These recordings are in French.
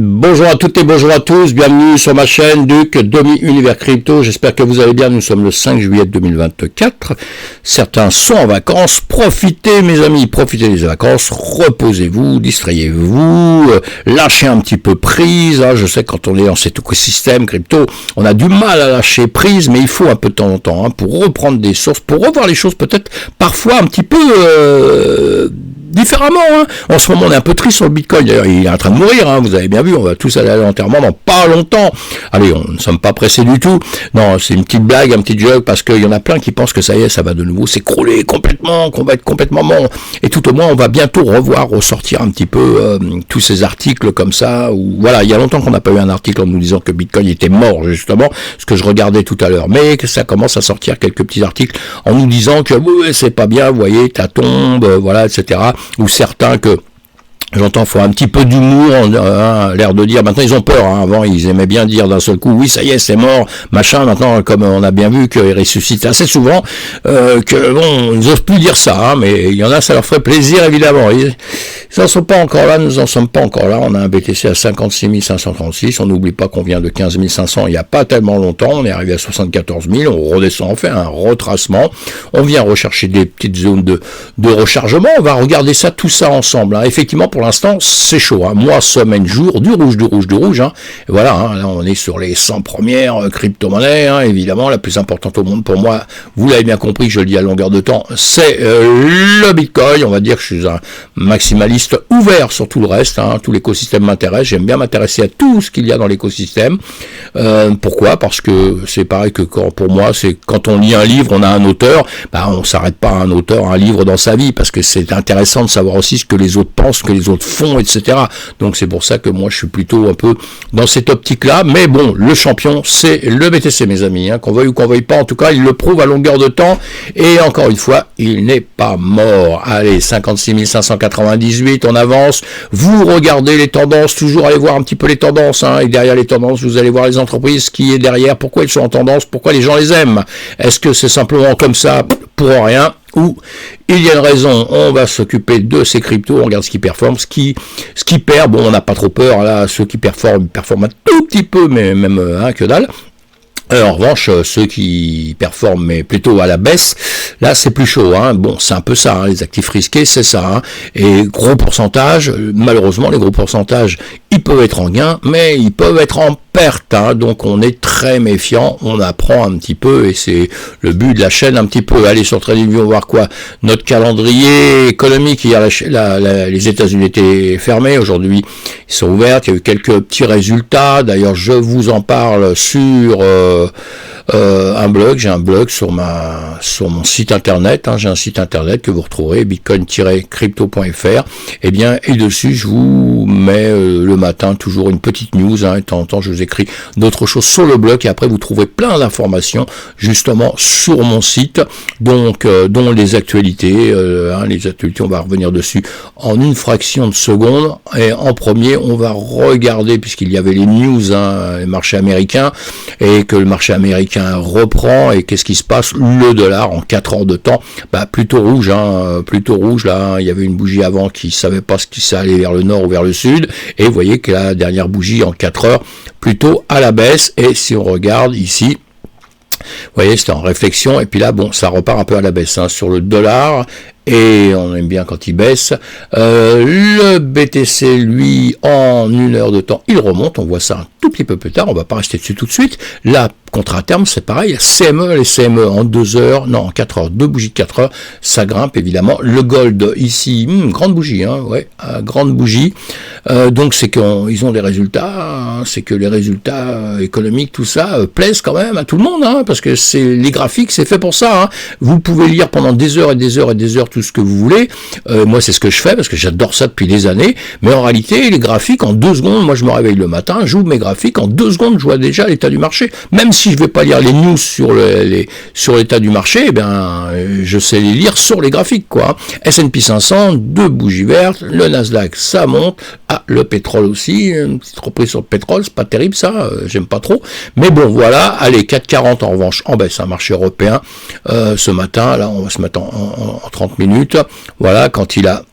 Bonjour à toutes et bonjour à tous, bienvenue sur ma chaîne Duc Demi-Univers Crypto, j'espère que vous allez bien, nous sommes le 5 juillet 2024, certains sont en vacances, profitez mes amis, profitez des vacances, reposez-vous, distrayez-vous, lâchez un petit peu prise, je sais que quand on est dans cet écosystème crypto, on a du mal à lâcher prise, mais il faut un peu de temps en temps, pour reprendre des sources, pour revoir les choses peut-être parfois un petit peu différemment. En ce moment on est un peu triste sur le Bitcoin, d'ailleurs il est en train de mourir, vous avez bien vu, on va tous aller à l'enterrement dans pas longtemps. Allez, on ne sommes pas pressés du tout. Non, c'est une petite blague, un petit joke, parce qu'il y en a plein qui pensent que ça y est, ça va de nouveau s'écrouler complètement, qu'on va être complètement mort. Et tout au moins, on va bientôt ressortir un petit peu tous ces articles comme ça, où voilà, il y a longtemps qu'on n'a pas eu un article en nous disant que Bitcoin était mort, justement, ce que je regardais tout à l'heure, mais que ça commence à sortir quelques petits articles en nous disant que c'est pas bien, vous voyez, ta tombe, voilà, etc. Ou certains que j'entends, faut un petit peu d'humour, l'air de dire, maintenant ils ont peur, avant ils aimaient bien dire d'un seul coup, oui ça y est c'est mort, machin, maintenant comme on a bien vu qu'ils ressuscitent assez souvent, que bon, ils n'osent plus dire ça, mais il y en a, ça leur ferait plaisir évidemment, ils n'en sont pas encore là, nous n'en sommes pas encore là, on a un BTC à 56 536, on n'oublie pas qu'on vient de 15 500 il n'y a pas tellement longtemps, on est arrivé à 74 000, on redescend, on fait un retracement, on vient rechercher des petites zones de rechargement, on va regarder ça, tout ça ensemble, effectivement pour l'instant, c'est chaud. Mois, semaine, jour, du rouge. Et voilà, là, on est sur les 100 premières crypto-monnaies, évidemment, la plus importante au monde pour moi. Vous l'avez bien compris, je le dis à longueur de temps, c'est le Bitcoin. On va dire que je suis un maximaliste ouvert sur tout le reste. Tout l'écosystème m'intéresse. J'aime bien m'intéresser à tout ce qu'il y a dans l'écosystème. Pourquoi ? Parce que c'est pareil que pour moi, c'est quand on lit un livre, on a un auteur, on s'arrête pas à un auteur, un livre dans sa vie, parce que c'est intéressant de savoir aussi ce que les autres pensent, ce que les autres font, etc. Donc c'est pour ça que moi je suis plutôt un peu dans cette optique-là, mais bon, le champion c'est le BTC mes amis, qu'on veuille ou qu'on veuille pas, en tout cas il le prouve à longueur de temps, et encore une fois, il n'est pas mort. Allez, 56 598, on avance, vous regardez les tendances, toujours allez voir un petit peu les tendances, et derrière les tendances, vous allez voir les entreprises qui est derrière, pourquoi elles sont en tendance, pourquoi les gens les aiment. Est-ce que c'est simplement comme ça, pour rien, ou il y a une raison, on va s'occuper de ces cryptos, on regarde ce qui performe, ce qui perd, bon on n'a pas trop peur, là ceux qui performent un tout petit peu, mais même que dalle. En revanche, ceux qui performent, mais plutôt à la baisse, là c'est plus chaud. Bon, c'est un peu ça, les actifs risqués, c'est ça. Et gros pourcentage, malheureusement, les gros pourcentages, ils peuvent être en gain, mais ils peuvent être en perte. Donc on est très méfiant, on apprend un petit peu, et c'est le but de la chaîne un petit peu. Allez sur TradingView, on va voir quoi. Notre calendrier économique, hier les États-Unis étaient fermés, aujourd'hui ils sont ouverts, il y a eu quelques petits résultats. D'ailleurs, je vous en parle sur un blog, j'ai un blog sur mon site internet, j'ai un site internet que vous retrouverez, bitcoin-crypto.fr, et dessus je vous mets le matin toujours une petite news, et de temps en temps je vous écris d'autres choses sur le blog, et après vous trouverez plein d'informations justement sur mon site, donc dont les actualités, on va revenir dessus en une fraction de seconde, et en premier on va regarder, puisqu'il y avait les news, les marchés américains, et que le marché américain reprend, et qu'est-ce qui se passe? Le dollar en 4 heures de temps, plutôt rouge, là, il y avait une bougie avant qui savait pas si ça allait vers le nord ou vers le sud, et vous voyez que la dernière bougie en 4 heures, plutôt à la baisse, et si on regarde ici, vous voyez, c'était en réflexion, et puis là, bon, ça repart un peu à la baisse, sur le dollar, et on aime bien quand il baisse. Le BTC, lui, en 1 heure de temps, il remonte, on voit ça un tout petit peu plus tard, on va pas rester dessus tout de suite. Là, contrat à terme, c'est pareil, les CME en 2 heures, non, en 4 heures, 2 bougies de 4 heures, ça grimpe évidemment. Le gold, ici, grande bougie, grande bougie. Donc c'est qu'ils ont des résultats, c'est que les résultats économiques, tout ça, plaisent quand même à tout le monde, parce que c'est les graphiques, c'est fait pour ça. Vous pouvez lire pendant des heures et des heures et des heures tout ce que vous voulez. Moi, c'est ce que je fais, parce que j'adore ça depuis des années. Mais en réalité, les graphiques, en 2 secondes, moi je me réveille le matin, j'ouvre mes graphiques, en 2 secondes, je vois déjà l'état du marché. Même si je vais pas lire les news sur l'état du marché, je sais les lire sur les graphiques, quoi. S&P 500, 2 bougies vertes, le Nasdaq, ça monte. Le pétrole aussi, une petite reprise sur le pétrole, c'est pas terrible ça, j'aime pas trop. Mais bon, voilà, allez, 4,40 en revanche, en baisse, un marché européen, ce matin, là, on va se mettre en 30 minutes, voilà, quand il a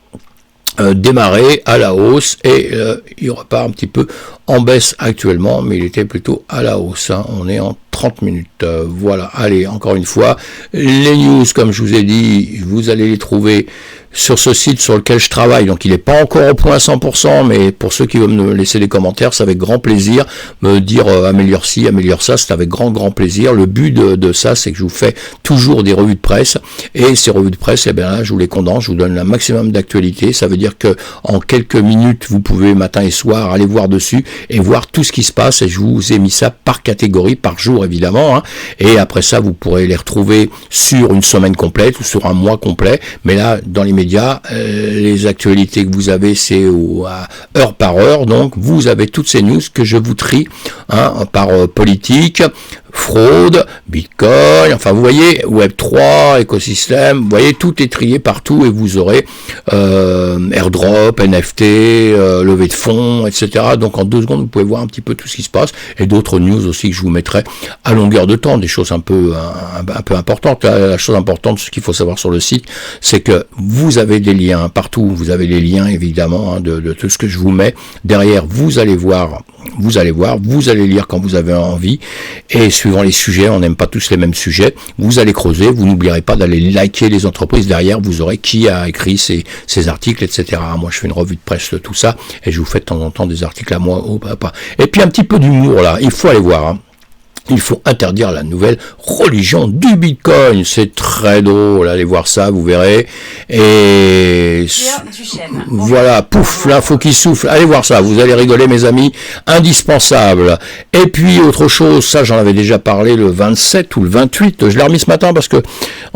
démarré à la hausse et il repart un petit peu en baisse actuellement, mais il était plutôt à la hausse, hein. On est en 30 minutes, voilà. Allez, encore une fois, les news, comme je vous ai dit, vous allez les trouver sur ce site sur lequel je travaille, donc il n'est pas encore au point à 100%, mais pour ceux qui veulent me laisser des commentaires, c'est avec grand plaisir, me dire améliore ci, améliore ça, c'est avec grand plaisir. Le but de ça, c'est que je vous fais toujours des revues de presse, et ces revues de presse, eh bien là, je vous les condense, je vous donne le maximum d'actualité. Ça veut dire que en quelques minutes, vous pouvez matin et soir aller voir dessus et voir tout ce qui se passe, et je vous ai mis ça par catégorie, par jour évidemment, hein. Et après ça, vous pourrez les retrouver sur une semaine complète ou sur un mois complet, mais là, dans les médias, les actualités que vous avez, c'est à heure par heure, donc vous avez toutes ces news que je vous trie, hein, par politique, fraude, Bitcoin, enfin vous voyez, Web3, écosystème, vous voyez, tout est trié partout et vous aurez airdrop, NFT, levée de fonds, etc. Donc en 2 secondes, vous pouvez voir un petit peu tout ce qui se passe et d'autres news aussi que je vous mettrai à longueur de temps, des choses un peu importantes. La chose importante, ce qu'il faut savoir sur le site, c'est que vous avez des liens partout, vous avez les liens évidemment, hein, de tout ce que je vous mets. Derrière, vous allez lire quand vous avez envie, et suivant les sujets, on n'aime pas tous les mêmes sujets, vous allez creuser, vous n'oublierez pas d'aller liker les entreprises, derrière vous aurez qui a écrit ces articles, etc. Moi je fais une revue de presse de tout ça, et je vous fais de temps en temps des articles à moi, et puis un petit peu d'humour là, il faut aller voir, hein. Il faut interdire la nouvelle religion du Bitcoin. C'est très drôle, allez voir ça, vous verrez. Et voilà, pouf, l'info qui souffle. Allez voir ça, vous allez rigoler mes amis, indispensable. Et puis autre chose, ça j'en avais déjà parlé le 27 ou le 28, je l'ai remis ce matin parce que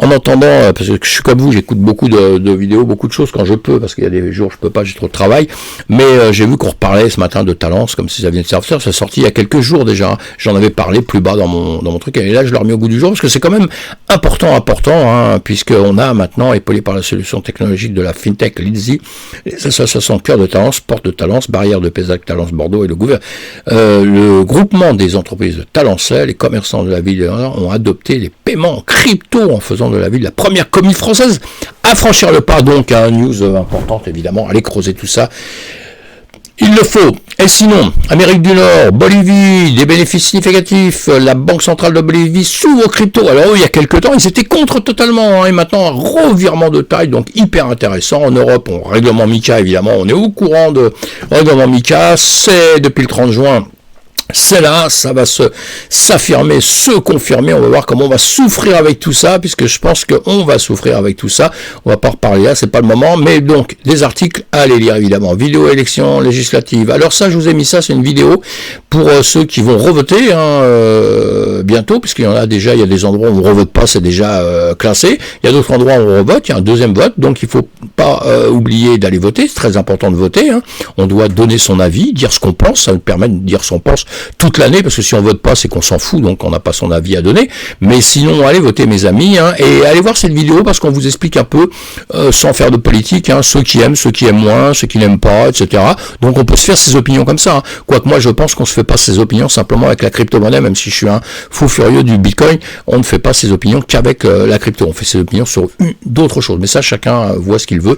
en entendant, parce que je suis comme vous, j'écoute beaucoup de vidéos, beaucoup de choses quand je peux, parce qu'il y a des jours je peux pas, j'ai trop de travail, mais j'ai vu qu'on reparlait ce matin de Talence, comme si ça venait de sortir, ça sorti il y a quelques jours déjà, j'en avais parlé plus bas dans mon truc, et là je l'ai remis au goût du jour parce que c'est quand même important, hein, puisqu'on a maintenant, épaulé par la solution technologique de la FinTech Litzy, les associations Cœur de Talence, Porte de Talence, Barrière de Pézac, Talence Bordeaux et le groupement des entreprises de Talençay, les commerçants de la ville ont adopté les paiements en crypto en faisant de la ville la première commune française à franchir le pas. Donc, news importante évidemment, allez creuser tout ça. Il le faut. Et sinon, Amérique du Nord, Bolivie, des bénéfices significatifs, la Banque Centrale de Bolivie s'ouvre aux cryptos. Alors il y a quelques temps, ils étaient contre totalement, hein, et maintenant un revirement de taille, donc hyper intéressant. En Europe, règlement MiCA évidemment, on est au courant de règlement MiCA, c'est depuis le 30 juin. C'est là, ça va s'affirmer, se confirmer, on va voir comment on va souffrir avec tout ça, puisque je pense qu'on va souffrir avec tout ça, on va pas reparler là, c'est pas le moment, mais donc, des articles à aller lire évidemment, vidéo élection législative. Alors ça, je vous ai mis ça, c'est une vidéo pour ceux qui vont revoter, hein, bientôt, puisqu'il y en a déjà, il y a des endroits où on ne revote pas, c'est déjà classé, il y a d'autres endroits où on revote, il y a un deuxième vote, donc il faut pas oublier d'aller voter, c'est très important de voter, hein. On doit donner son avis, dire ce qu'on pense, ça nous permet de dire ce qu'on pense toute l'année, parce que si on vote pas, c'est qu'on s'en fout, donc on n'a pas son avis à donner. Mais sinon, allez voter mes amis, hein, et allez voir cette vidéo parce qu'on vous explique un peu, sans faire de politique, hein, ceux qui aiment moins, ceux qui n'aiment pas, etc. Donc on peut se faire ses opinions comme ça, hein. Quoique moi je pense qu'on se fait pas ses opinions simplement avec la crypto-monnaie, même si je suis un fou furieux du Bitcoin, on ne fait pas ses opinions qu'avec la crypto, on fait ses opinions sur d'autres choses. Mais ça, chacun voit ce qu'il veut,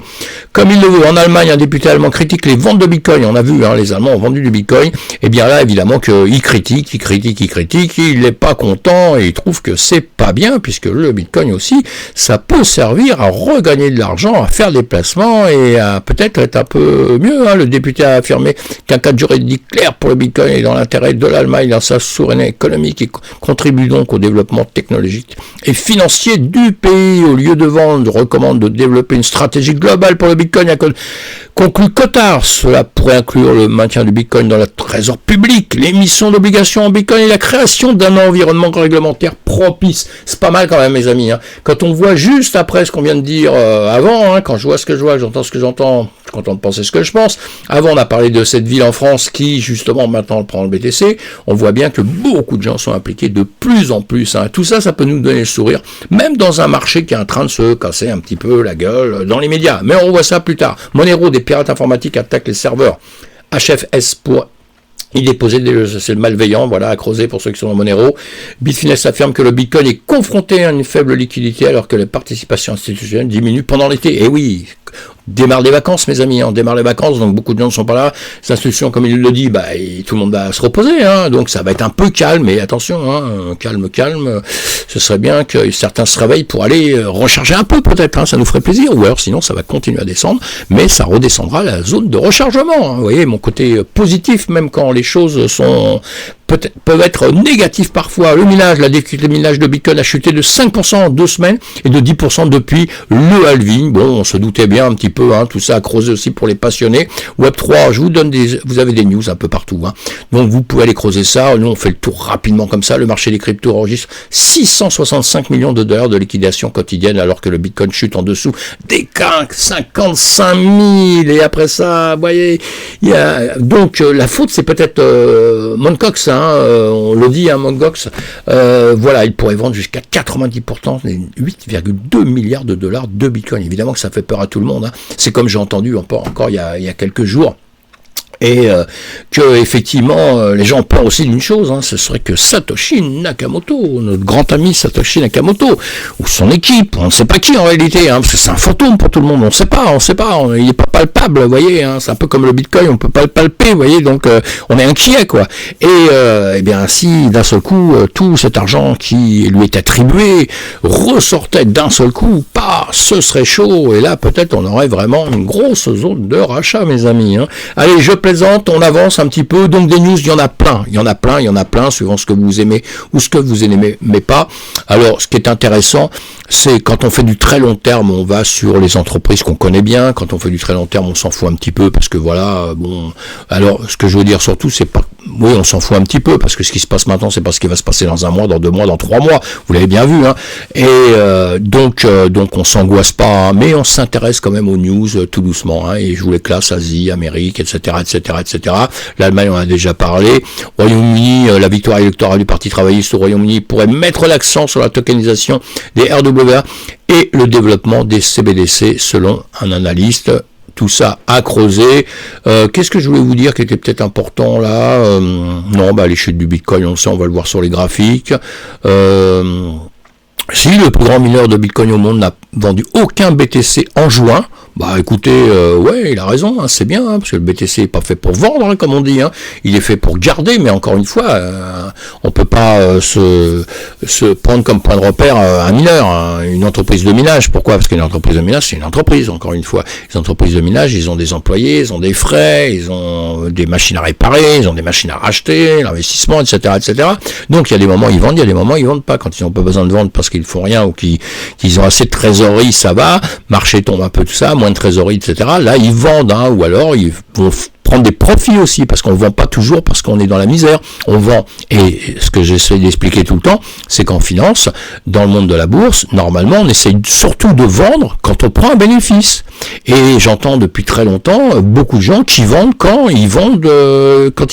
comme il le veut. En Allemagne, un député allemand critique les ventes de Bitcoin, on a vu, hein, les Allemands ont vendu du Bitcoin, et bien là, évidemment que il critique, il n'est pas content et il trouve que c'est pas bien, puisque le Bitcoin aussi, ça peut servir à regagner de l'argent, à faire des placements et à peut-être être un peu mieux, hein. Le député a affirmé qu'un cadre juridique clair pour le Bitcoin est dans l'intérêt de l'Allemagne, dans sa souveraineté économique, et contribue donc au développement technologique et financier du pays. Au lieu de vendre, recommande de développer une stratégie globale pour le Bitcoin, conclut Cotard. Cela pourrait inclure le maintien du Bitcoin dans le trésor public, l'émission d'obligations en Bitcoin et la création d'un environnement réglementaire propice. C'est pas mal quand même, mes amis, hein. Quand on voit juste après ce qu'on vient de dire avant, hein, quand je vois ce que je vois, j'entends ce que j'entends, je suis content de penser ce que je pense. Avant, on a parlé de cette ville en France qui, justement, maintenant prend le BTC. On voit bien que beaucoup de gens sont impliqués de plus en plus, hein. Tout ça, ça peut nous donner le sourire, même dans un marché qui est en train de se casser un petit peu la gueule dans les médias. Mais on revoit ça plus tard. Monero, des pirates informatiques attaquent les serveurs HFS pour y déposer des logiciels malveillants, voilà, à creuser pour ceux qui sont dans Monero. Bitfinex affirme que le Bitcoin est confronté à une faible liquidité alors que les participations institutionnelles diminuent pendant l'été. Et oui, démarre les vacances, mes amis, on démarre les vacances, donc beaucoup de gens ne sont pas là. Les institutions, comme il le dit, tout le monde va se reposer, hein, donc ça va être un peu calme, mais attention, hein, calme, ce serait bien que certains se réveillent pour aller recharger un peu, peut-être, hein, ça nous ferait plaisir, ou alors sinon ça va continuer à descendre, mais ça redescendra à la zone de rechargement, hein. Vous voyez, mon côté positif, même quand les choses peuvent être négatifs parfois. Le minage de Bitcoin a chuté de 5% en 2 semaines et de 10% depuis le halving. Bon, on se doutait bien un petit peu, hein, tout ça a creusé aussi pour les passionnés. Web3, vous avez des news un peu partout, hein. Donc vous pouvez aller creuser ça. Nous, on fait le tour rapidement comme ça. Le marché des cryptos enregistre 665 millions de dollars de liquidation quotidienne alors que le Bitcoin chute en dessous des 55 000. Et après ça, vous voyez, donc la faute, c'est peut-être Mt. Gox, hein. On le dit, hein, Mt. Gox, voilà, il pourrait vendre jusqu'à 90%, 8,2 milliards de dollars de Bitcoin. Évidemment que ça fait peur à tout le monde, hein. C'est comme j'ai entendu encore il y a quelques jours. Et que effectivement les gens ont peur aussi d'une chose, hein, ce serait que Satoshi Nakamoto, notre grand ami Satoshi Nakamoto, ou son équipe, on ne sait pas qui en réalité, hein, parce que c'est un fantôme pour tout le monde, on ne sait pas, il n'est pas palpable, vous voyez, hein, c'est un peu comme le Bitcoin, on ne peut pas le palper, vous voyez, donc on est inquiet, quoi. Et bien si d'un seul coup tout cet argent qui lui est attribué ressortait d'un seul coup, ce serait chaud, et là peut-être on aurait vraiment une grosse zone de rachat, mes amis, hein. Allez, je plaisante, on avance un petit peu, donc des news, il y en a plein, suivant ce que vous aimez ou ce que vous n'aimez pas. Alors, ce qui est intéressant, c'est quand on fait du très long terme, on va sur les entreprises qu'on connaît bien. Quand on fait du très long terme, on s'en fout un petit peu, parce que voilà, bon, alors, ce que je veux dire surtout, c'est pas, oui, on s'en fout un petit peu, parce que ce qui se passe maintenant, c'est pas ce qui va se passer dans 1 mois, dans 2 mois, dans 3 mois, vous l'avez bien vu, hein. Et donc on s'angoisse pas, hein, mais on s'intéresse quand même aux news tout doucement, hein, et je vous les classe Asie, Amérique, etc. L'Allemagne, on en a déjà parlé. Royaume-Uni, la victoire électorale du Parti travailliste au Royaume-Uni pourrait mettre l'accent sur la tokenisation des RWA et le développement des CBDC, selon un analyste. Tout ça à creuser. Qu'est-ce que je voulais vous dire qui était peut-être important là, non, les chutes du Bitcoin, on le sait, on va le voir sur les graphiques. Si le plus grand mineur de Bitcoin au monde n'a vendu aucun BTC en juin, écoutez, ouais, il a raison, hein, c'est bien, hein, parce que le BTC n'est pas fait pour vendre, hein, comme on dit, hein, il est fait pour garder, mais encore une fois, on peut pas se prendre comme point de repère un mineur, hein, une entreprise de minage. Pourquoi ? Parce qu'une entreprise de minage, c'est une entreprise, encore une fois. Les entreprises de minage, ils ont des employés, ils ont des frais, ils ont des machines à réparer, ils ont des machines à racheter, l'investissement, etc., etc. Donc il y a des moments ils vendent, il y a des moments ils vendent pas. Quand ils n'ont pas besoin de vendre parce qu'ils font rien ou qu'ils ont assez de trésorerie, ça va, marché tombe un peu, tout ça, moins de trésorerie, etc. Là, ils vendent, hein, ou alors ils vont prendre des profits aussi, parce qu'on ne vend pas toujours parce qu'on est dans la misère, on vend. Et ce que j'essaie d'expliquer tout le temps, c'est qu'en finance, dans le monde de la bourse, normalement, on essaye surtout de vendre quand on prend un bénéfice. Et j'entends depuis très longtemps beaucoup de gens qui vendent quand ils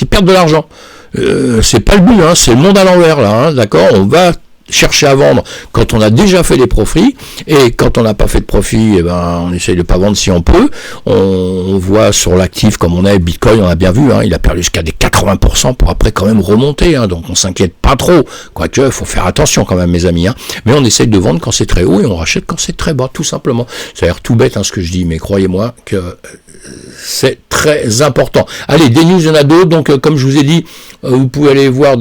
perdent de l'argent. C'est pas le but, hein, c'est le monde à l'envers, là, hein, d'accord ? On va chercher à vendre quand on a déjà fait des profits, et quand on n'a pas fait de profit, on essaye de pas vendre si on peut. On voit sur l'actif comme on est, Bitcoin, on a bien vu, hein, il a perdu jusqu'à des 80% pour après quand même remonter, hein, donc on s'inquiète pas trop, quoique faut faire attention quand même, mes amis, hein, mais on essaye de vendre quand c'est très haut et on rachète quand c'est très bas, tout simplement. Ça a l'air tout bête, hein, ce que je dis, mais croyez-moi que c'est très important. Allez, des news, il y en a d'autres, donc comme je vous ai dit, vous pouvez aller voir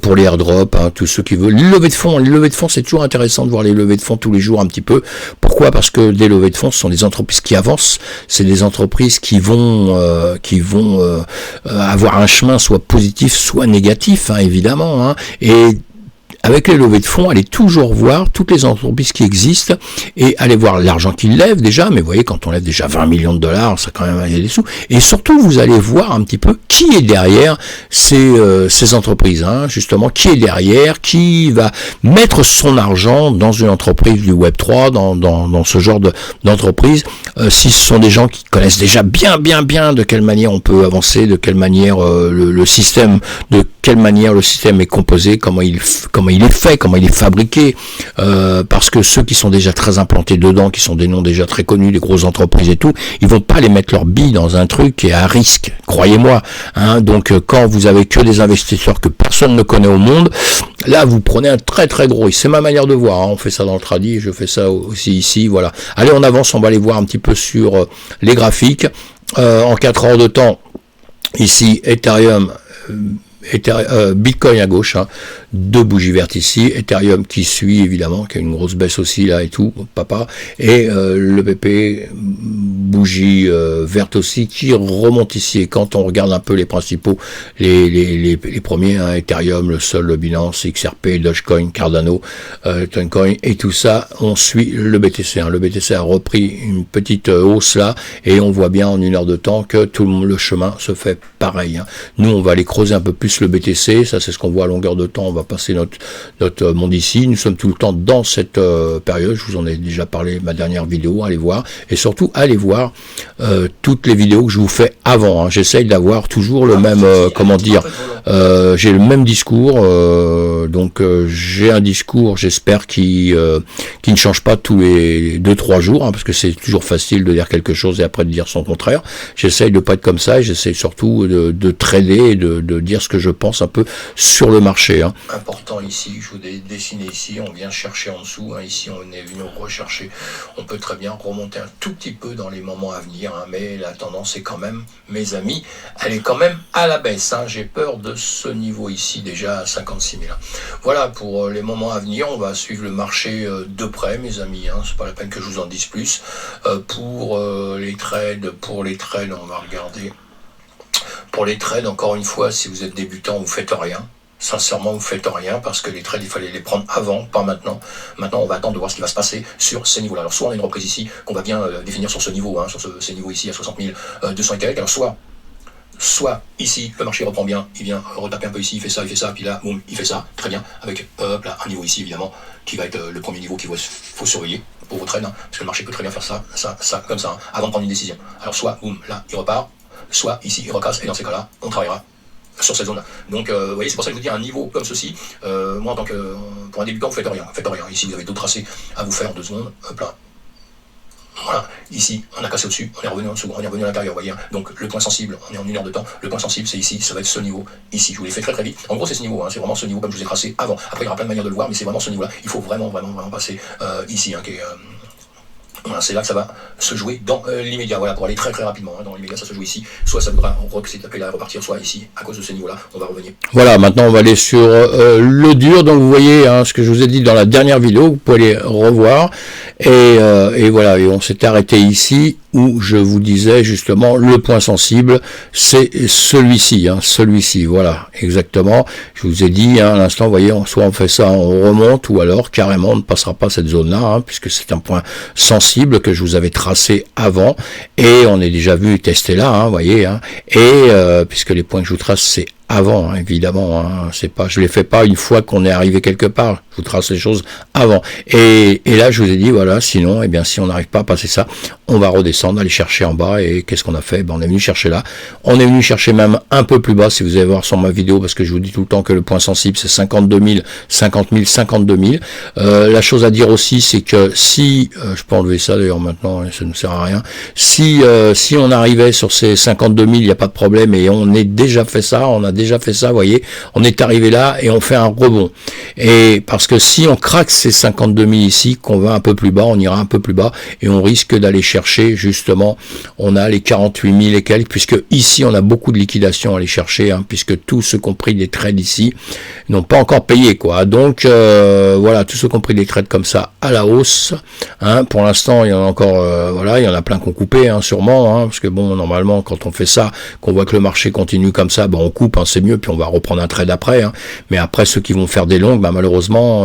pour les airdrops, hein, tous ceux qui veulent. Les levées de fonds, c'est toujours intéressant de voir les levées de fonds tous les jours un petit peu. Pourquoi ? Parce que des levées de fonds, ce sont des entreprises qui avancent, c'est des entreprises qui vont avoir un chemin soit positif, soit négatif, hein, évidemment, hein, et avec les levées de fonds, allez toujours voir toutes les entreprises qui existent et allez voir l'argent qu'ils lèvent déjà, mais vous voyez, quand on lève déjà 20 millions de dollars, ça quand même il y a des sous. Et surtout, vous allez voir un petit peu qui est derrière ces entreprises, hein, justement, qui est derrière, qui va mettre son argent dans une entreprise du Web3, dans ce genre d'entreprise, si ce sont des gens qui connaissent déjà bien de quelle manière on peut avancer, de quelle manière le système est composé, comment il il est fait, comment il est fabriqué, parce que ceux qui sont déjà très implantés dedans, qui sont des noms déjà très connus, les grosses entreprises et tout, ils vont pas aller mettre leurs billes dans un truc qui est à risque, croyez-moi. Donc quand vous avez que des investisseurs que personne ne connaît au monde, là vous prenez un très très gros risque. C'est ma manière de voir, on fait ça dans le tradit, je fais ça aussi ici, voilà. Allez, on avance, on va aller voir un petit peu sur les graphiques. En 4 heures de temps, ici, Ethereum, Bitcoin à gauche, 2 bougies vertes ici, Ethereum qui suit évidemment, qui a une grosse baisse aussi là et tout, papa, et le BP, bougie verte aussi, qui remonte ici. Et quand on regarde un peu les principaux, les premiers, Ethereum, le Sol, le Binance, XRP, Dogecoin, Cardano, Toncoin, et tout ça, on suit le BTC. Le BTC a repris une petite hausse là, et on voit bien en 1 heure de temps que tout le chemin se fait pareil. Nous, on va aller creuser un peu plus le BTC, ça c'est ce qu'on voit à longueur de temps, on va passer notre monde ici, nous sommes tout le temps dans cette période, je vous en ai déjà parlé ma dernière vidéo, allez voir, et surtout allez voir toutes les vidéos que je vous fais avant, j'essaye d'avoir toujours le même, j'ai le même discours, donc j'ai un discours, j'espère qui ne change pas tous les 2-3 jours, parce que c'est toujours facile de dire quelque chose et après de dire son contraire, j'essaye de pas être comme ça, et j'essaye surtout de trader et de dire ce que je pense un peu sur le marché. Important ici, je vous ai dessiné ici, on vient chercher en dessous, ici on est venu rechercher, on peut très bien remonter un tout petit peu dans les moments à venir, mais la tendance est quand même, mes amis, elle est quand même à la baisse, j'ai peur de ce niveau ici déjà à 56 000. Voilà pour les moments à venir, on va suivre le marché de près, mes amis, c'est pas la peine que je vous en dise plus. Pour les trades, on va regarder. Pour les trades, encore une fois, si vous êtes débutant, vous faites rien. Sincèrement, vous faites rien parce que les trades, il fallait les prendre avant, pas maintenant. Maintenant, on va attendre de voir ce qui va se passer sur ces niveaux-là. Alors, soit on a une reprise ici qu'on va bien définir sur ce niveau, sur ces niveaux ici à 60 200 et quelques. Alors, soit ici, le marché reprend bien, il vient retaper un peu ici, il fait ça, puis là, boum, il fait ça, très bien, avec là, un niveau ici, évidemment, qui va être le premier niveau qu'il faut surveiller pour vos trades, parce que le marché peut très bien faire ça, comme ça, avant de prendre une décision. Alors, soit, boum, là, il repart, soit ici, il recasse, et dans ces cas-là, on travaillera sur cette zone-là. Donc, vous voyez, c'est pour ça que je vous dis un niveau comme ceci. Moi, en tant que pour un débutant, vous faites rien. Ici, vous avez d'autres tracés à vous faire en 2 secondes. Hop là. Voilà. Ici, on a cassé au-dessus, on est revenu en dessous, on est revenu à l'intérieur. Vous voyez. Donc, le point sensible, on est en 1 heure de temps. Le point sensible, c'est ici. Ça va être ce niveau. Ici, je vous l'ai fait très très vite. En gros, c'est ce niveau. C'est vraiment ce niveau comme je vous ai tracé avant. Après, il y aura plein de manières de le voir, mais c'est vraiment ce niveau-là. Il faut vraiment passer ici, qui est voilà, c'est là que ça va se jouer dans l'immédiat. Voilà, pour aller très très rapidement dans l'immédiat, ça se joue ici. Soit ça voudra repartir, soit ici, à cause de ces niveaux-là, on va revenir. Voilà, maintenant on va aller sur le dur. Donc vous voyez ce que je vous ai dit dans la dernière vidéo, vous pouvez aller revoir. Et voilà, et on s'est arrêté ici où je vous disais justement le point sensible, c'est celui-ci, voilà, exactement. Je vous ai dit à l'instant, vous voyez, soit on fait ça, on remonte, ou alors carrément on ne passera pas cette zone-là, puisque c'est un point sensible que je vous avais tracé avant, et on est déjà vu tester là, vous voyez, et puisque les points que je vous trace, c'est avant, évidemment, c'est pas, je les fais pas une fois qu'on est arrivé quelque part, je vous trace les choses avant. Et là, je vous ai dit, voilà, sinon, eh bien, si on n'arrive pas à passer ça, on va redescendre, aller chercher en bas, et qu'est-ce qu'on a fait? On est venu chercher là, on est venu chercher même un peu plus bas, si vous allez voir sur ma vidéo, parce que je vous dis tout le temps que le point sensible, c'est 52 000, 50 000, 52 000. La chose à dire aussi, c'est que si, je peux enlever ça d'ailleurs maintenant, ça ne sert à rien, si on arrivait sur ces 52 000, il n'y a pas de problème, et on a déjà fait ça, vous voyez, on est arrivé là et on fait un rebond. Et parce que si on craque ces 52 000 ici, qu'on va un peu plus bas, on ira un peu plus bas et on risque d'aller chercher justement, on a les 48 000 et quelques, puisque ici on a beaucoup de liquidations à aller chercher, puisque tous ceux qui ont pris des trades ici n'ont pas encore payé, quoi. Donc voilà, tous ceux qui ont pris des trades comme ça à la hausse, pour l'instant il y en a encore, voilà, il y en a plein qui ont coupé, sûrement, parce que bon, normalement quand on fait ça, qu'on voit que le marché continue comme ça, on coupe, c'est mieux, puis on va reprendre un trade après, mais après ceux qui vont faire des longues, malheureusement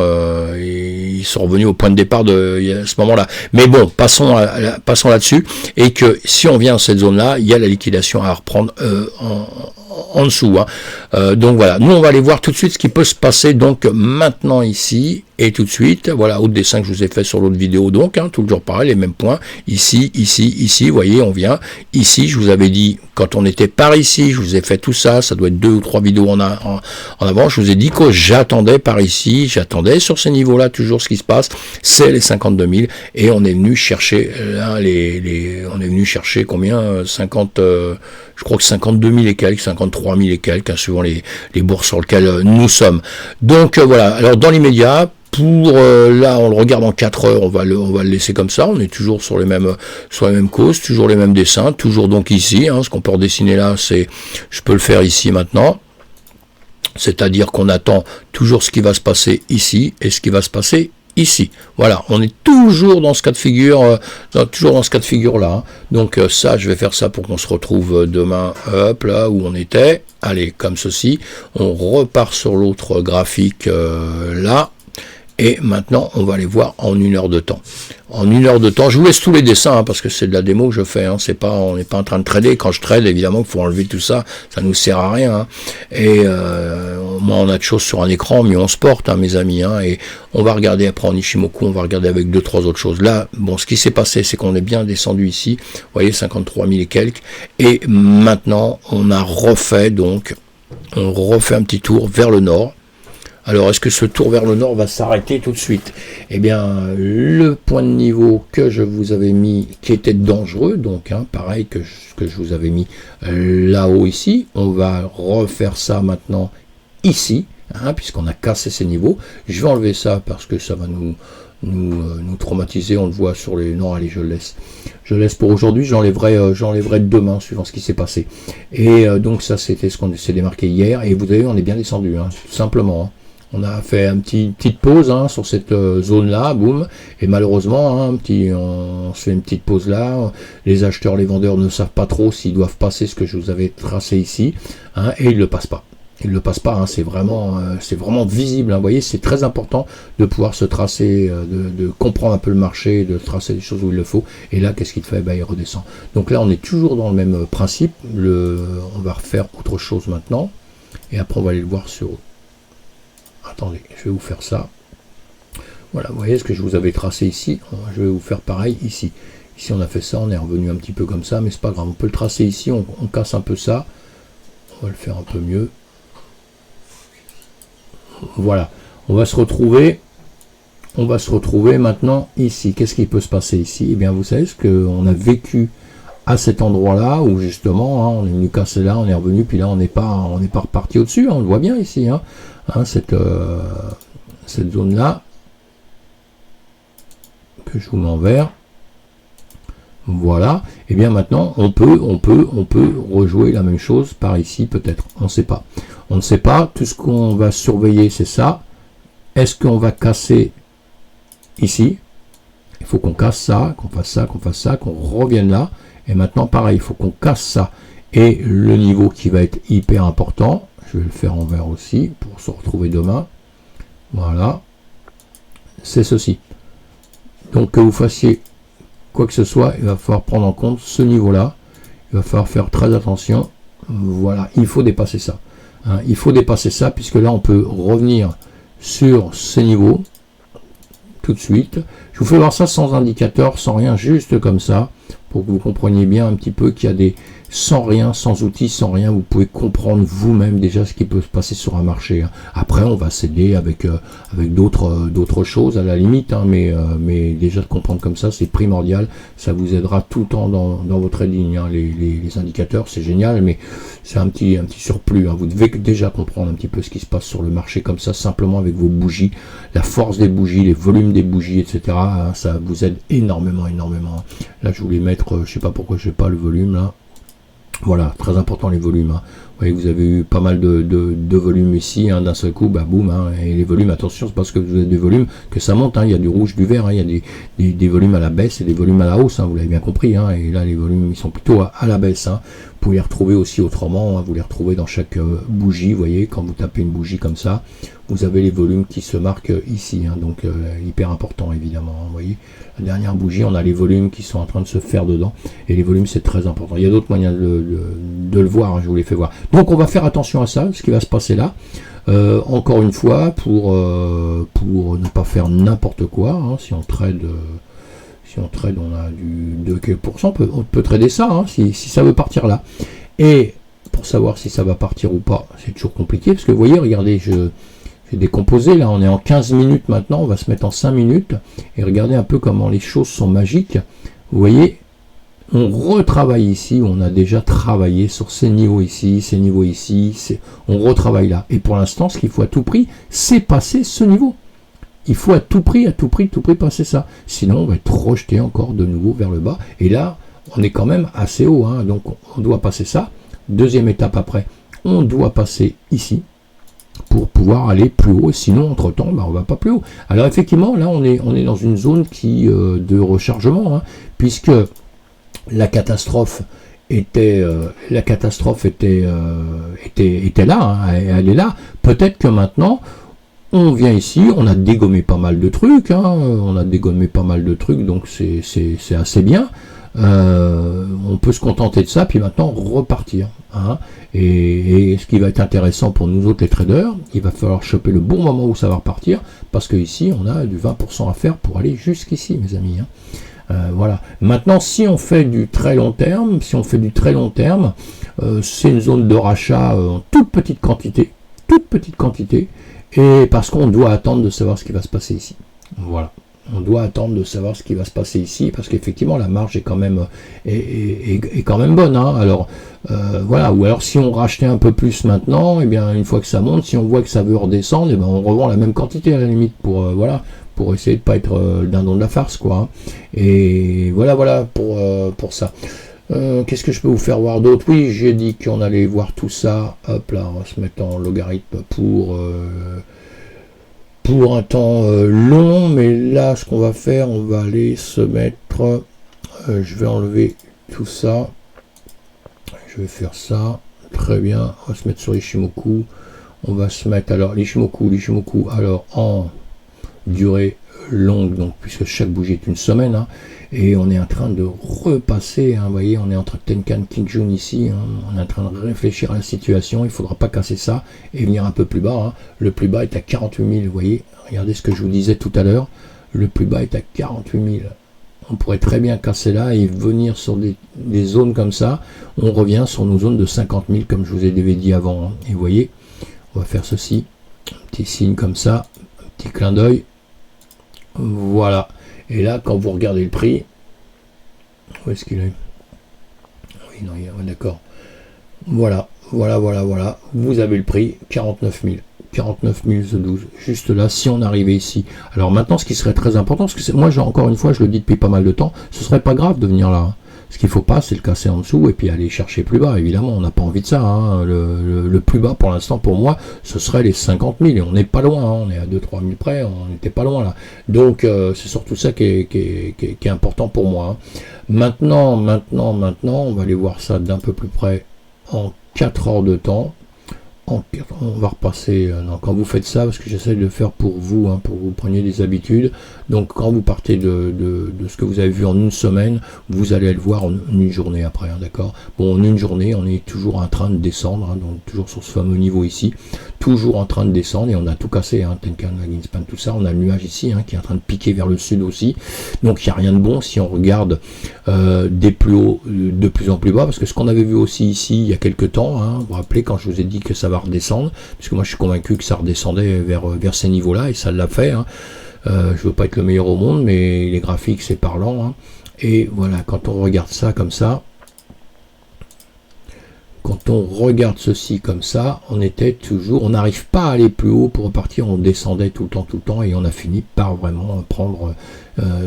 ils sont revenus au point de départ de ce moment-là. Mais bon, passons là-dessus, et que si on vient dans cette zone-là, il y a la liquidation à reprendre en dessous. Donc voilà, nous on va aller voir tout de suite ce qui peut se passer donc maintenant ici et tout de suite. Voilà, autre dessin que je vous ai fait sur l'autre vidéo, donc toujours pareil, les mêmes points, ici, ici, ici, vous voyez, on vient ici. Je vous avais dit quand on était par ici, je vous ai fait tout ça, ça doit être 2 ou 3 vidéos en avant. Je vous ai dit que j'attendais par ici, j'attendais sur ces niveaux là toujours ce qui se passe, c'est les 52 000 et on est venu chercher là on est venu chercher combien, 50 je crois que 52 000 et quelques, 53 000 et quelques, suivant les bourses sur lesquelles nous sommes. Donc voilà, alors dans l'immédiat, pour là, on le regarde en 4 heures, on va le laisser comme ça, on est toujours sur les mêmes causes, toujours les mêmes dessins, toujours donc ici, ce qu'on peut redessiner là, c'est, je peux le faire ici maintenant, c'est-à-dire qu'on attend toujours ce qui va se passer ici, et ce qui va se passer ici. Voilà, on est toujours dans ce cas de figure, là. Donc ça, je vais faire ça pour qu'on se retrouve demain, hop, là où on était. Allez, comme ceci, on repart sur l'autre graphique là. Et maintenant, on va aller voir en 1 heure de temps. En 1 heure de temps, je vous laisse tous les dessins, parce que c'est de la démo que je fais. On n'est pas en train de trader. Quand je trade, évidemment, il faut enlever tout ça. Ça nous sert à rien. Et moi, on a de choses sur un écran, mais on se porte, mes amis. Et on va regarder après en Ishimoku, on va regarder avec 2-3 autres choses. Là, bon, ce qui s'est passé, c'est qu'on est bien descendu ici. Vous voyez, 53 000 et quelques. Et maintenant, on a refait, donc, on refait un petit tour vers le nord. Alors, est-ce que ce tour vers le nord va s'arrêter tout de suite? Eh bien, le point de niveau que je vous avais mis, qui était dangereux, donc, pareil que ce que je vous avais mis là-haut ici, on va refaire ça maintenant ici, puisqu'on a cassé ces niveaux. Je vais enlever ça parce que ça va nous traumatiser, on le voit sur les... Non, allez, je le laisse. Je le laisse pour aujourd'hui, j'enlèverai demain, suivant ce qui s'est passé. Et donc, ça, c'était ce qu'on s'est démarqué hier, et vous avez vu, on est bien descendu, tout simplement, On a fait une petite pause sur cette zone-là, boum, et malheureusement, on se fait une petite pause là. Les acheteurs, les vendeurs ne savent pas trop s'ils doivent passer ce que je vous avais tracé ici, et ils ne le passent pas. Ils ne le passent pas, c'est vraiment visible. Vous voyez, c'est très important de pouvoir se tracer, de comprendre un peu le marché, de tracer des choses où il le faut. Et là, qu'est-ce qu'il fait? Il redescend. Donc là, on est toujours dans le même principe. On va refaire autre chose maintenant, et après, on va aller le voir sur... Attendez, je vais vous faire ça. Voilà, vous voyez ce que je vous avais tracé ici. Je vais vous faire pareil ici. Ici, on a fait ça, on est revenu un petit peu comme ça, mais c'est pas grave. On peut le tracer ici, on casse un peu ça. On va le faire un peu mieux. Voilà, on va se retrouver maintenant ici. Qu'est-ce qui peut se passer ici? Eh bien, vous savez ce qu'on a vécu à cet endroit-là, où justement, on est venu casser là, on est revenu, puis là, on n'est pas reparti au-dessus. On le voit bien ici, cette zone-là, que je vous mets en vert. Voilà. Et bien maintenant, on peut rejouer la même chose par ici, peut-être. On ne sait pas. On ne sait pas. Tout ce qu'on va surveiller, c'est ça. Est-ce qu'on va casser ici? Il faut qu'on casse ça, qu'on fasse ça, qu'on revienne là. Et maintenant, pareil, il faut qu'on casse ça. Et le niveau qui va être hyper important, je vais le faire en vert aussi, pour se retrouver demain. Voilà. C'est ceci. Donc, que vous fassiez quoi que ce soit, il va falloir prendre en compte ce niveau-là. Il va falloir faire très attention. Voilà, il faut dépasser ça. Il faut dépasser ça, puisque là, on peut revenir sur ces niveaux tout de suite. Je vous fais voir ça sans indicateur, sans rien, juste comme ça, pour que vous compreniez bien un petit peu qu'il y a des... Sans rien, sans outils, sans rien, vous pouvez comprendre vous-même déjà ce qui peut se passer sur un marché. Après, on va s'aider avec d'autres choses à la limite, mais déjà de comprendre comme ça, c'est primordial. Ça vous aidera tout le temps dans votre trading. Les indicateurs, c'est génial, mais c'est un petit surplus. Vous devez déjà comprendre un petit peu ce qui se passe sur le marché comme ça, simplement avec vos bougies, la force des bougies, les volumes des bougies, etc. Ça vous aide énormément. Là, je voulais mettre, je sais pas pourquoi je n'ai pas le volume là. Voilà, très important les volumes. Vous voyez, vous avez eu pas mal de volumes ici, d'un seul coup, boum, et les volumes, attention, c'est parce que vous avez des volumes que ça monte, il y a du rouge, du vert, il y a des volumes à la baisse et des volumes à la hausse, vous l'avez bien compris, et là les volumes ils sont plutôt à la baisse. Vous pouvez les retrouver aussi autrement, vous les retrouvez dans chaque bougie, vous voyez, quand vous tapez une bougie comme ça, vous avez les volumes qui se marquent ici, donc hyper important évidemment, vous voyez. La dernière bougie, on a les volumes qui sont en train de se faire dedans, et les volumes c'est très important. Il y a d'autres moyens de le voir, je vous les fais voir. Donc on va faire attention à ça, ce qui va se passer là. Encore une fois, pour ne pas faire n'importe quoi, hein, si on trade, on a du 2%, on peut trader ça, hein, si ça veut partir là. Et pour savoir si ça va partir ou pas, c'est toujours compliqué, parce que vous voyez, regardez, j'ai décomposé, là on est en 15 minutes maintenant, on va se mettre en 5 minutes, et regardez un peu comment les choses sont magiques. Vous voyez, on retravaille ici, on a déjà travaillé sur ces niveaux ici, on retravaille là. Et pour l'instant, ce qu'il faut à tout prix, c'est passer ce niveau. Il faut à tout prix passer ça. Sinon, on va être rejeté encore de nouveau vers le bas. Et là, on est quand même assez haut, hein, donc on doit passer ça. Deuxième étape après, on doit passer ici pour pouvoir aller plus haut. Sinon, entre-temps, on ne va pas plus haut. Alors effectivement, là, on est dans une zone de rechargement, hein, puisque la catastrophe était là, hein, elle est là. Peut-être que maintenant, on vient ici, on a dégommé pas mal de trucs, hein, donc c'est assez bien. On peut se contenter de ça, puis maintenant repartir. Hein. Et ce qui va être intéressant pour nous autres les traders, il va falloir choper le bon moment où ça va repartir, parce que ici on a du 20% à faire pour aller jusqu'ici, mes amis. Hein. Voilà. Maintenant, si on fait du très long terme, c'est une zone de rachat en toute petite quantité, et parce qu'on doit attendre de savoir ce qui va se passer ici. Voilà. On doit attendre de savoir ce qui va se passer ici, parce qu'effectivement la marge est quand même bonne. Hein. Alors voilà. Ou alors si on rachetait un peu plus maintenant, et bien une fois que ça monte, si on voit que ça veut redescendre, et ben on revend la même quantité à la limite pour pour essayer de pas être le dindon de la farce, quoi. Hein. Et voilà pour ça. Qu'est-ce que je peux vous faire voir d'autre? Oui, j'ai dit qu'on allait voir tout ça. Hop là, on va se mettre en logarithme pour un temps long, mais là, ce qu'on va faire, on va aller se mettre... je vais enlever tout ça. Je vais faire ça. Très bien. On va se mettre sur l'Ishimoku. On va se mettre, alors, l'Ishimoku, alors, en durée longue, donc, puisque chaque bougie est une semaine, hein, et on est en train de repasser, hein, vous voyez, on est entre Tenkan, Kijun ici, hein, on est en train de réfléchir à la situation, il ne faudra pas casser ça et venir un peu plus bas. Hein. Le plus bas est à 48 000, vous voyez, regardez ce que je vous disais tout à l'heure, le plus bas est à 48 000. On pourrait très bien casser là et venir sur des zones comme ça, on revient sur nos zones de 50 000, comme je vous ai dit avant. Hein. Et vous voyez, on va faire ceci, un petit signe comme ça, un petit clin d'œil, voilà. Et là, quand vous regardez le prix, où est-ce qu'il est? Oui, non, d'accord. Voilà. Vous avez le prix, 49 000. 49 012, juste là, si on arrivait ici. Alors maintenant, ce qui serait très important, parce que moi, encore une fois, je le dis depuis pas mal de temps, ce serait pas grave de venir là. Hein. Ce qu'il faut pas, c'est le casser en dessous et puis aller chercher plus bas. Évidemment, on n'a pas envie de ça. Hein. Le plus bas, pour l'instant, pour moi, ce serait les 50 000. Et on n'est pas loin. Hein. On est à 2-3 000 près. On n'était pas loin là. Donc, c'est surtout ça qui est important pour moi. Hein. Maintenant, on va aller voir ça d'un peu plus près en 4 heures de temps. On va repasser, non, quand vous faites ça, parce que j'essaie de le faire pour vous, hein, pour que vous preniez des habitudes, donc quand vous partez de ce que vous avez vu en une semaine, vous allez le voir en une journée après, hein, d'accord. Bon, en une journée, on est toujours en train de descendre, hein, donc toujours sur ce fameux niveau ici, toujours en train de descendre, et on a tout cassé, hein, Tenkan, Ginspan, tout ça, on a le nuage ici, hein, qui est en train de piquer vers le sud aussi, donc il n'y a rien de bon si on regarde des plus hauts, de plus en plus bas, parce que ce qu'on avait vu aussi ici, il y a quelques temps, hein, vous vous rappelez quand je vous ai dit que ça va redescendre, puisque moi je suis convaincu que ça redescendait vers ces niveaux-là, et ça l'a fait. Hein. Je veux pas être le meilleur au monde, mais les graphiques c'est parlant. Hein. Et voilà, quand on regarde ça comme ça, quand on regarde ceci comme ça, on était toujours, on n'arrive pas à aller plus haut pour repartir, on descendait tout le temps, et on a fini par vraiment prendre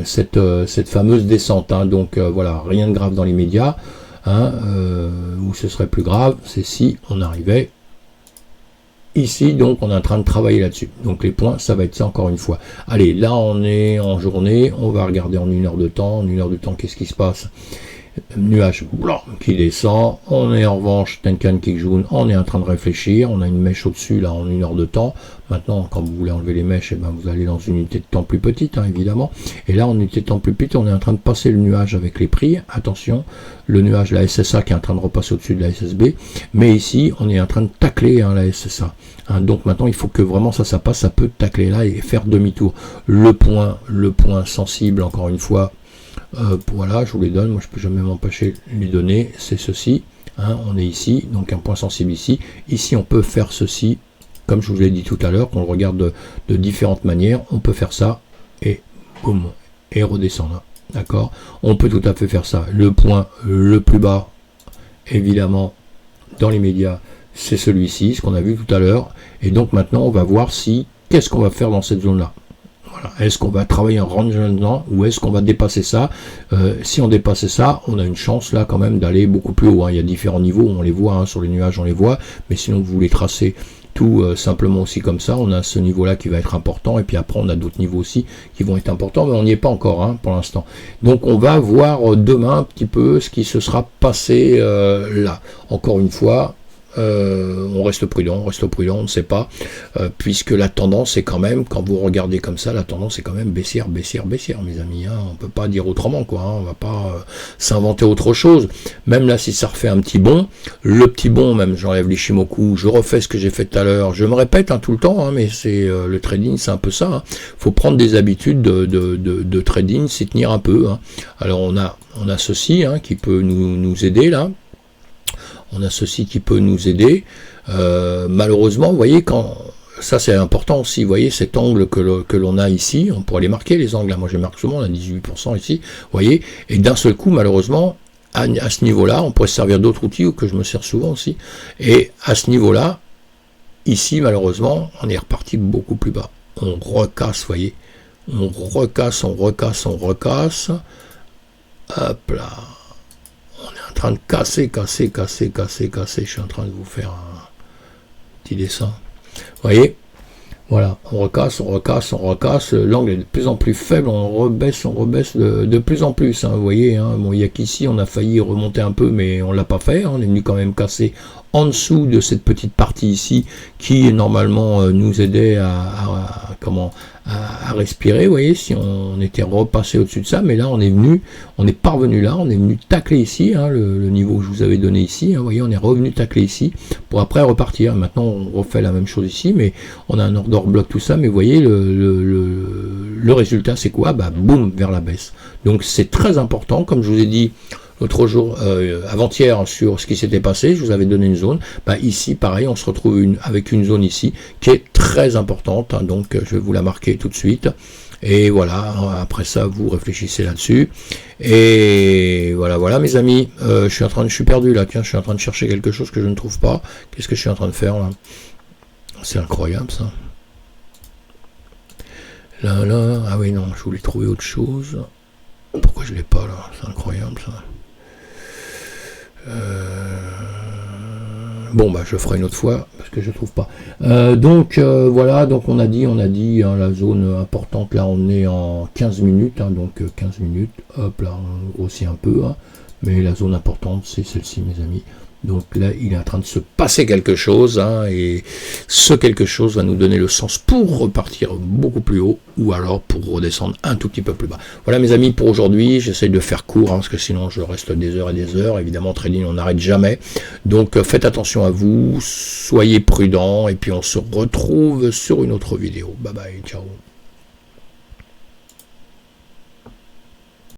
cette fameuse descente. Hein. Donc voilà, rien de grave dans les médias. Hein, où ce serait plus grave, c'est si on arrivait ici, donc on est en train de travailler là-dessus. Donc les points, ça va être ça encore une fois. Allez, là on est en journée, on va regarder en une heure de temps. En une heure de temps, qu'est-ce qui se passe? nuage blanc qui descend, on est en revanche Tenkan Kijun, on est en train de réfléchir, on a une mèche au-dessus là en 1 heure de temps. Maintenant, quand vous voulez enlever les mèches, et ben, vous allez dans une unité de temps plus petite, hein, évidemment. Et là, en unité de temps plus petite, on est en train de passer le nuage avec les prix. Attention, le nuage, la SSA qui est en train de repasser au-dessus de la SSB. Mais ici, on est en train de tacler hein, la SSA. Hein, donc maintenant, il faut que vraiment ça passe, ça peut tacler là et faire demi-tour. Le point sensible, encore une fois, voilà, je vous les donne. Moi, je peux jamais m'empêcher de les donner. C'est ceci. Hein, on est ici, donc un point sensible ici. Ici, on peut faire ceci. Comme je vous l'ai dit tout à l'heure, qu'on le regarde de différentes manières, on peut faire ça et boum, et redescendre. D'accord? On peut tout à fait faire ça. Le point le plus bas, évidemment, dans les médias, c'est celui-ci, ce qu'on a vu tout à l'heure. Et donc maintenant, on va voir si, qu'est-ce qu'on va faire dans cette zone-là. Voilà. Est-ce qu'on va travailler en range là-dedans ou est-ce qu'on va dépasser ça? Si on dépasse ça, on a une chance là quand même d'aller beaucoup plus haut. Hein. Il y a différents niveaux, on les voit, hein, sur les nuages on les voit, mais sinon vous voulez tracer tout simplement aussi comme ça, on a ce niveau là qui va être important et puis après on a d'autres niveaux aussi qui vont être importants, mais on n'y est pas encore hein, pour l'instant. Donc on va voir demain un petit peu ce qui se sera passé là. Encore une fois, on reste prudent, on ne sait pas, puisque la tendance est quand même, quand vous regardez comme ça, la tendance est quand même baissière, mes amis, hein, on peut pas dire autrement, quoi, hein, on va pas s'inventer autre chose, même là, si ça refait un petit bond, le petit bond, même j'enlève l'Ishimoku, je refais ce que j'ai fait tout à l'heure, je me répète hein, tout le temps, hein, mais c'est le trading, c'est un peu ça, hein. Faut prendre des habitudes de trading, s'y tenir un peu, hein. Alors on a ceci, hein, qui peut nous aider, là. On a ceci qui peut nous aider. Malheureusement, vous voyez, quand ça c'est important aussi, vous voyez cet angle que l'on a ici, on pourrait les marquer les angles, là. Moi je les marque souvent, on a 18% ici, vous voyez, et d'un seul coup, malheureusement, à ce niveau-là, on pourrait se servir d'autres outils, ou que je me sers souvent aussi, et à ce niveau-là, ici, malheureusement, on est reparti beaucoup plus bas. On recasse, vous voyez, on recasse, hop là. En train de casser, je suis en train de vous faire un petit dessin, vous voyez, voilà, on recasse, l'angle est de plus en plus faible, on rebaisse de plus en plus, hein, vous voyez, hein. Bon, il y a qu'ici, on a failli remonter un peu, mais on l'a pas fait, hein, on est venu quand même casser en dessous de cette petite partie ici, qui normalement nous aidait à respirer, vous voyez, si on était repassé au-dessus de ça, mais là on est parvenu là, on est venu tacler ici, hein, le niveau que je vous avais donné ici, hein, vous voyez, on est revenu tacler ici, pour après repartir. Maintenant on refait la même chose ici, mais on a un order bloc, tout ça, mais vous voyez, le résultat c'est quoi? Bah boum, vers la baisse. Donc c'est très important, comme je vous ai dit l'autre jour, avant-hier, sur ce qui s'était passé, je vous avais donné une zone. Bah, ici, pareil, on se retrouve avec une zone ici qui est très importante. Hein, donc, je vais vous la marquer tout de suite. Et voilà, après ça, vous réfléchissez là-dessus. Et voilà, mes amis. Je suis perdu là. Tiens, je suis en train de chercher quelque chose que je ne trouve pas. Qu'est-ce que je suis en train de faire là? C'est incroyable ça. Là, ah oui, non, je voulais trouver autre chose. Pourquoi je l'ai pas là? C'est incroyable ça. Bon bah je ferai une autre fois parce que je trouve pas. Voilà, donc on a dit hein, la zone importante là on est en 15 minutes, hein, donc 15 minutes, hop là on grossit un peu, hein, mais la zone importante c'est celle-ci mes amis. Donc là, il est en train de se passer quelque chose, hein, et ce quelque chose va nous donner le sens pour repartir beaucoup plus haut, ou alors pour redescendre un tout petit peu plus bas. Voilà mes amis pour aujourd'hui, j'essaie de faire court, hein, parce que sinon je reste des heures et des heures. Évidemment, trading, on n'arrête jamais. Donc faites attention à vous, soyez prudents, et puis on se retrouve sur une autre vidéo. Bye bye, ciao.